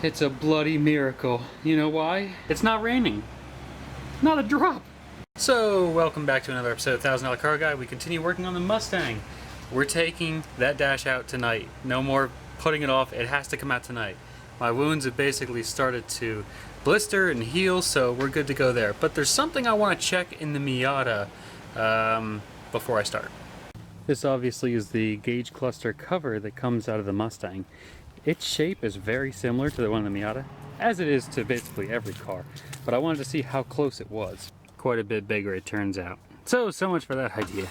It's a bloody miracle. You know why? It's not raining. Not a drop. So, welcome back to another episode of $1000 Car Guy. We continue working on the Mustang. We're taking that dash out tonight. No more putting it off. It has to come out tonight. My wounds have basically started to blister and heal, so we're good to go there. But there's something I want to check in the Miata before I start. This obviously is the gauge cluster cover that comes out of the Mustang. Its shape is very similar to the one in the Miata, as it is to basically every car. But I wanted to see how close it was. Quite a bit bigger, it turns out. So much for that idea.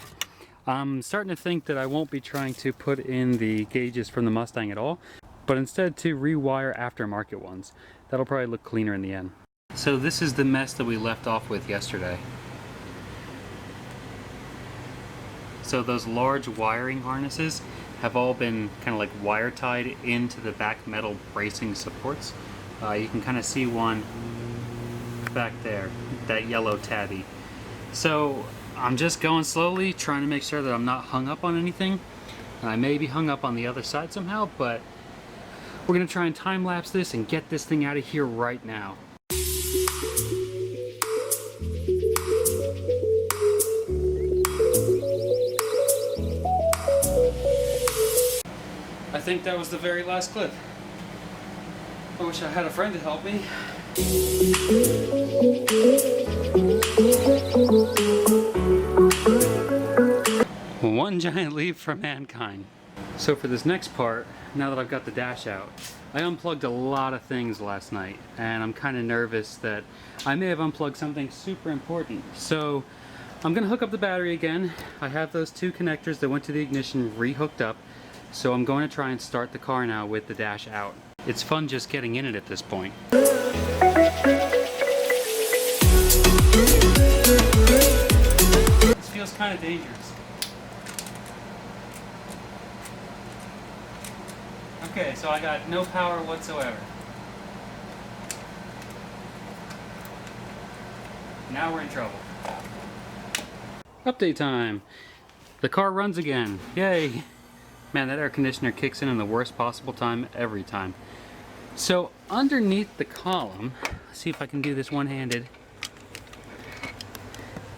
I'm starting to think that I won't be trying to put in the gauges from the Mustang at all, but instead to rewire aftermarket ones. That'll probably look cleaner in the end. So this is the mess that we left off with yesterday. So those large wiring harnesses have all been kind of like wire tied into the back metal bracing supports. You can kind of see one back there, that yellow tabby. So I'm just going slowly, trying to make sure that I'm not hung up on anything. And I may be hung up on the other side somehow, but we're gonna try and time lapse this and get this thing out of here right now. I think that was the very last clip. I wish I had a friend to help me. One giant leap for mankind. So for this next part, now that I've got the dash out, I unplugged a lot of things last night, and I'm kind of nervous that I may have unplugged something super important. So I'm gonna hook up the battery again. I have those two connectors that went to the ignition re-hooked up. So I'm going to try and start the car now with the dash out. It's fun just getting in it at this point. This feels kind of dangerous. Okay, so I got no power whatsoever. Now we're in trouble. Update time. The car runs again. Yay! Man, that air conditioner kicks in the worst possible time every time. So underneath the column, let's see if I can do this one-handed.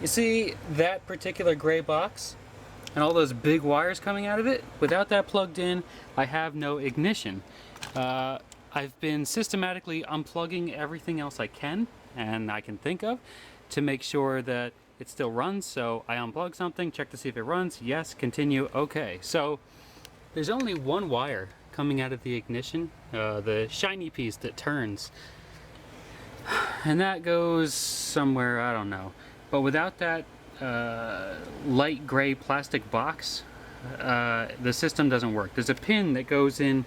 You see that particular gray box and all those big wires coming out of it? Without that plugged in, I have no ignition. I've been systematically unplugging everything else I can and I can think of to make sure that it still runs. So I unplug something, check to see if it runs. Yes, continue, okay. So there's only one wire coming out of the ignition, the shiny piece that turns. And that goes somewhere, I don't know. But without that light gray plastic box, the system doesn't work. There's a pin that goes in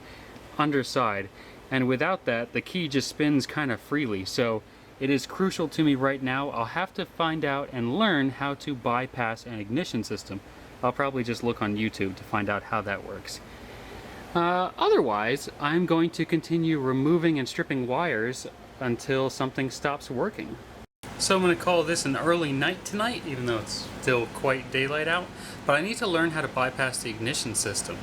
underside, and without that, the key just spins kind of freely. So it is crucial to me right now. I'll have to find out and learn how to bypass an ignition system. I'll probably just look on YouTube to find out how that works. Otherwise, I'm going to continue removing and stripping wires until something stops working. So I'm going to call this an early night tonight, even though it's still quite daylight out. But I need to learn how to bypass the ignition system.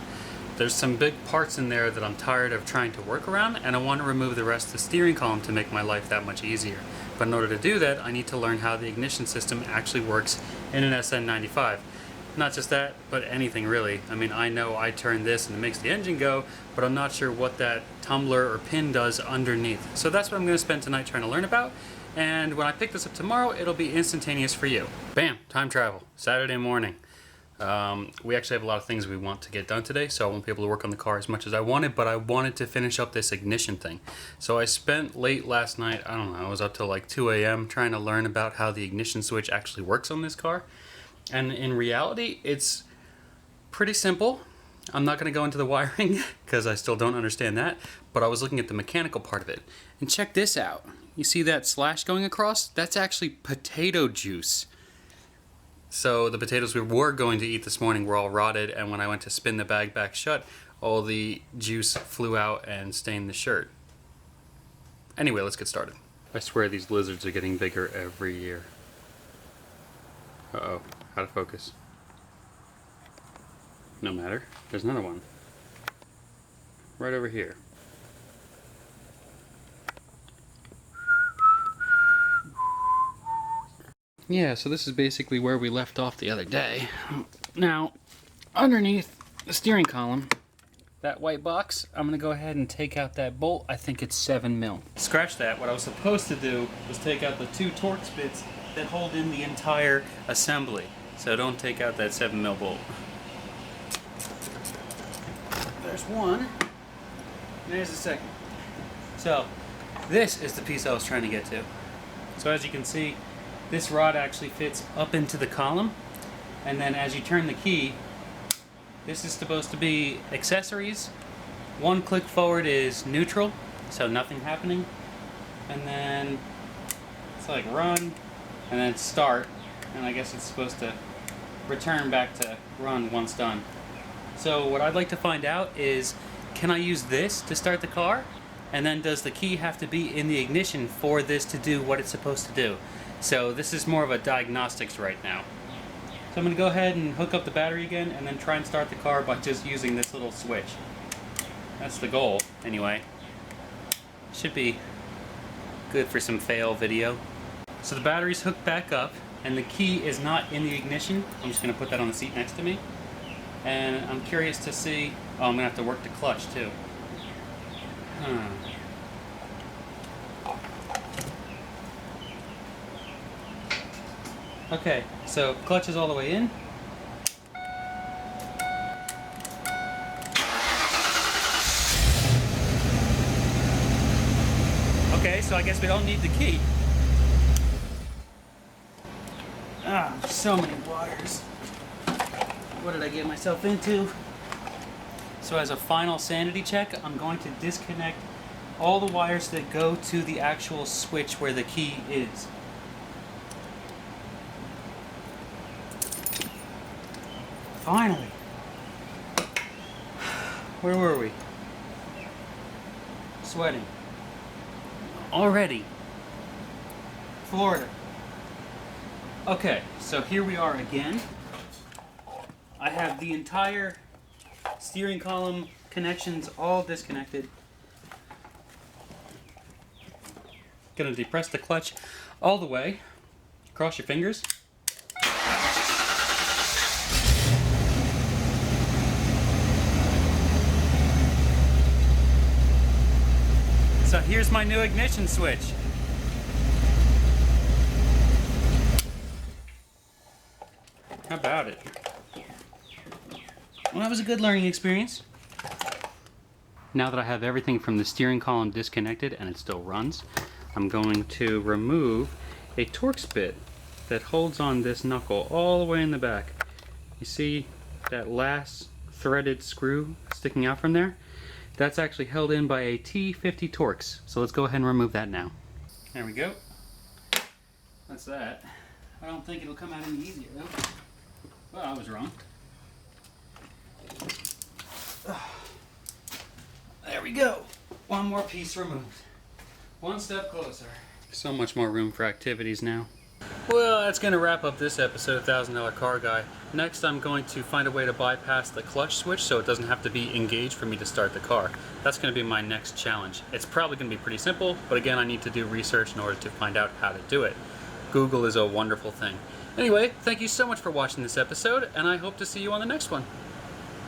There's some big parts in there that I'm tired of trying to work around, and I want to remove the rest of the steering column to make my life that much easier. But in order to do that, I need to learn how the ignition system actually works in an SN95. Not just that, but anything really. I mean, I know I turn this and it makes the engine go, but I'm not sure what that tumbler or pin does underneath. So that's what I'm going to spend tonight trying to learn about. And when I pick this up tomorrow, it'll be instantaneous for you. Bam! Time travel. Saturday morning. We actually have a lot of things we want to get done today, so I won't be able to work on the car as much as I wanted, but I wanted to finish up this ignition thing. So I spent late last night, I don't know, I was up till like 2 a.m. trying to learn about how the ignition switch actually works on this car. And in reality, it's pretty simple. I'm not going to go into the wiring because I still don't understand that, but I was looking at the mechanical part of it. And check this out. You see that slash going across? That's actually potato juice. So the potatoes we were going to eat this morning were all rotted, and when I went to spin the bag back shut, all the juice flew out and stained the shirt. Anyway, let's get started. I swear these lizards are getting bigger every year. Uh-oh, out of focus. No matter, there's another one. Right over here. Yeah, so this is basically where we left off the other day. Now, underneath the steering column, that white box, I'm gonna go ahead and take out that bolt. I think it's 7 mil. Scratch that. What I was supposed to do was take out the 2 Torx bits that hold in the entire assembly. So don't take out that 7 mil bolt. There's one, and there's the second. So this is the piece I was trying to get to. So as you can see, this rod actually fits up into the column, and then as you turn the key, this is supposed to be accessories. 1 click forward is neutral, so nothing happening, and then it's like run, and then start, and I guess it's supposed to return back to run once done. So what I'd like to find out is, can I use this to start the car? And then does the key have to be in the ignition for this to do what it's supposed to do? So this is more of a diagnostics right now. So I'm going to go ahead and hook up the battery again and then try and start the car by just using this little switch. That's the goal, anyway. Should be good for some fail video. So the battery's hooked back up and the key is not in the ignition. I'm just going to put that on the seat next to me. And I'm curious to see... Oh, I'm going to have to work the clutch too. Okay, so clutch is all the way in. Okay, so I guess we don't need the key. So many wires. What did I get myself into? So as a final sanity check, I'm going to disconnect all the wires that go to the actual switch where the key is. Finally! Where were we? Sweating. Already. Florida. Okay, so here we are again. I have the entire steering column connections all disconnected. Gonna depress the clutch all the way. Cross your fingers. So here's my new ignition switch. How about it? Well, that was a good learning experience. Now that I have everything from the steering column disconnected and it still runs, I'm going to remove a Torx bit that holds on this knuckle all the way in the back. You see that last threaded screw sticking out from there? That's actually held in by a T50 Torx. So let's go ahead and remove that now. There we go. That's that. I don't think it'll come out any easier though. Well, I was wrong. There we go. One more piece removed. One step closer. So much more room for activities now. Well, that's going to wrap up this episode of $1,000 Car Guy. Next, I'm going to find a way to bypass the clutch switch so it doesn't have to be engaged for me to start the car. That's going to be my next challenge. It's probably going to be pretty simple, but again, I need to do research in order to find out how to do it. Google is a wonderful thing. Anyway, thank you so much for watching this episode, and I hope to see you on the next one.